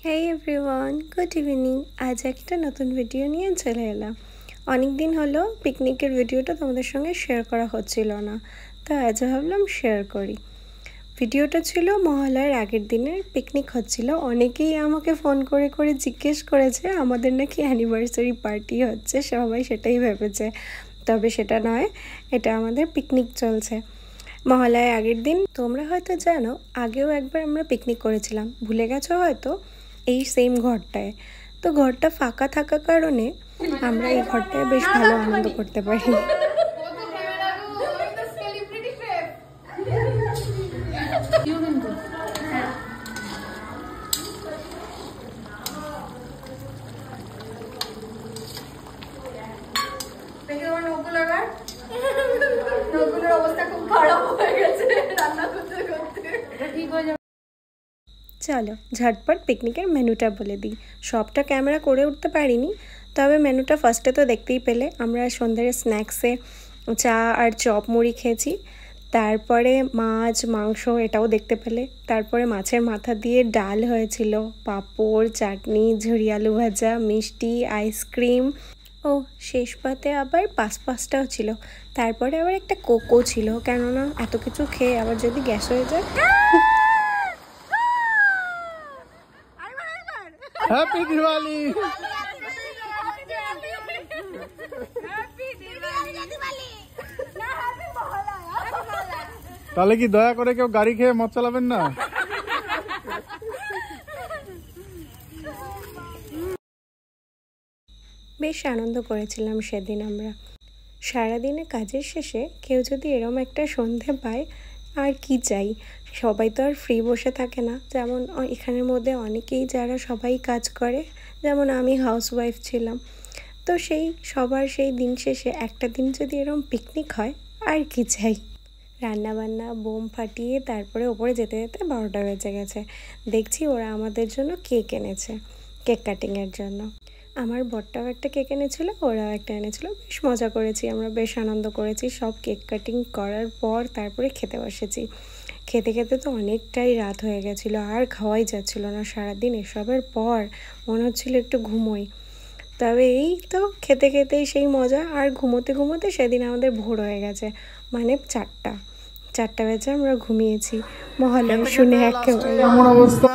হেই everyone, good evening. আজ একটা নতুন ভিডিও নিয়ে চলে এলাম। অনেক দিন হলো পিকনিকের ভিডিওটা তোমাদের সঙ্গে শেয়ার করা হচ্ছিল না, তো আজ ভাবলাম শেয়ার করি। ভিডিওটা ছিল মহালয়ার আগের দিনের পিকনিক হচ্ছিল। অনেকেই আমাকে ফোন করে করে জিজ্ঞেস করেছে আমাদের নাকি অ্যানিভার্সারি পার্টি হচ্ছে, সবাই সেটাই ভেবেছে। তবে সেটা নয়, এটা আমাদের পিকনিক চলছে মহালয়ার আগের দিন। তোমরা হয়তো জানো, আগেও একবার আমরা পিকনিক করেছিলাম, ভুলে গেছো হয়তো, এই সেম ঘরটায়। তো ঘরটা ফাঁকা থাকার কারণে আমরা এই ঘরটায় বেশ ভালো আনন্দ করতে পারি। চলো ঝটপট পিকনিকের মেনুটা বলে দিই। সবটা ক্যামেরা করে উঠতে পারিনি, তবে মেনুটা ফার্স্টে তো দেখতেই পেলে। আমরা সন্ধ্যার স্ন্যাক্সে চা আর চপ মুড়ি খেয়েছি, তারপরে মাছ মাংস এটাও দেখতে পেলে। তারপরে মাছের মাথা দিয়ে ডাল হয়েছিল, পাঁপড়, চাটনি, ঝুরি আলু ভাজা, মিষ্টি, আইসক্রিম, ও শেষ পাতে আবার পাঁচটাও ছিল। তারপরে আবার একটা কোকো ছিল, কেননা এত কিছু খেয়ে আবার যদি গ্যাস হয়ে যায়। হ্যাপি দিওয়ালি। তাহলে কি দয়া করে কেউ গাড়ি খেয়ে মদ চালাবেন না? বেশ আনন্দ করেছিলাম সেদিন আমরা। সারাদিনে কাজের শেষে কেউ যদি এরম একটা সন্ধে পায়, আর কি চাই। সবাই তো আর ফ্রি বসে থাকে না, যেমন এখানের মধ্যে অনেকেই যারা সবাই কাজ করে, যেমন আমি হাউসওয়াইফ ছিলাম। তো সবার সেই দিন শেষে একটা দিন যদি এরম পিকনিক হয়, আর কি চাই। রান্নাবান্না বোম ফাটিয়ে তারপরে ওপরে যেতে যেতে 12টা বেজে গেছে। দেখছি ওরা আমাদের জন্য কেক এনেছে, কেক কাটিংয়ের জন্য। আমার বরটাও একটা কেক এনেছিল, ওরাও একটা এনেছিল। বেশ মজা করেছি আমরা, বেশ আনন্দ করেছি। সব কেক কাটিং করার পর তারপরে খেতে বসেছি। খেতে খেতে তো অনেকটাই রাত হয়ে গেছিলো, আর খাওয়াই যাচ্ছিল না। সারাদিন এসবের পর মনে হচ্ছিল একটু ঘুমোই, তবে এই তো খেতে খেতেই সেই মজা। আর ঘুমোতে ঘুমোতে সেদিন আমাদের ভোর হয়ে গেছে, মানে 4টা বেজে আমরা ঘুমিয়েছি মহালয়া শুনে। একেবারে এমন অবস্থা।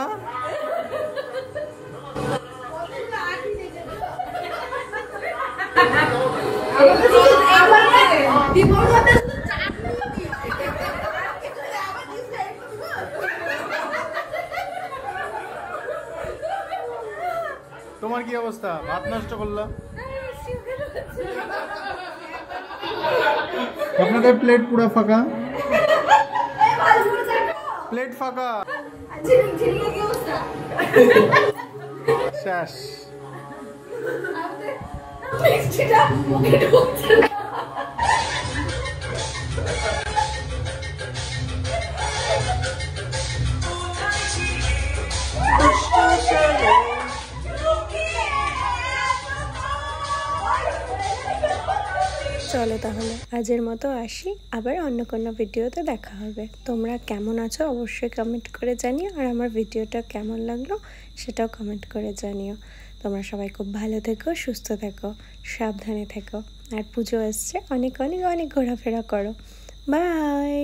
তোমার কি অবস্থা? ভাত নষ্ট করলা। আপনাদের প্লেট পুরো ফাঁকা, প্লেট ফাঁকা, শেষ। চলো তাহলে আজের মতো আসি, আবার অন্য কোনো ভিডিওতে দেখা হবে। তোমরা কেমন আছো অবশ্যই কমেন্ট করে জানিও, আর আমার ভিডিওটা কেমন লাগলো সেটাও কমেন্ট করে জানিও। তোমরা সবাই খুব ভালো থেকো, সুস্থ থেকো, সাবধানে থেকো। আর পুজো আসছে, অনেক অনেক অনেক ঘোরাফেরা করো। বাই।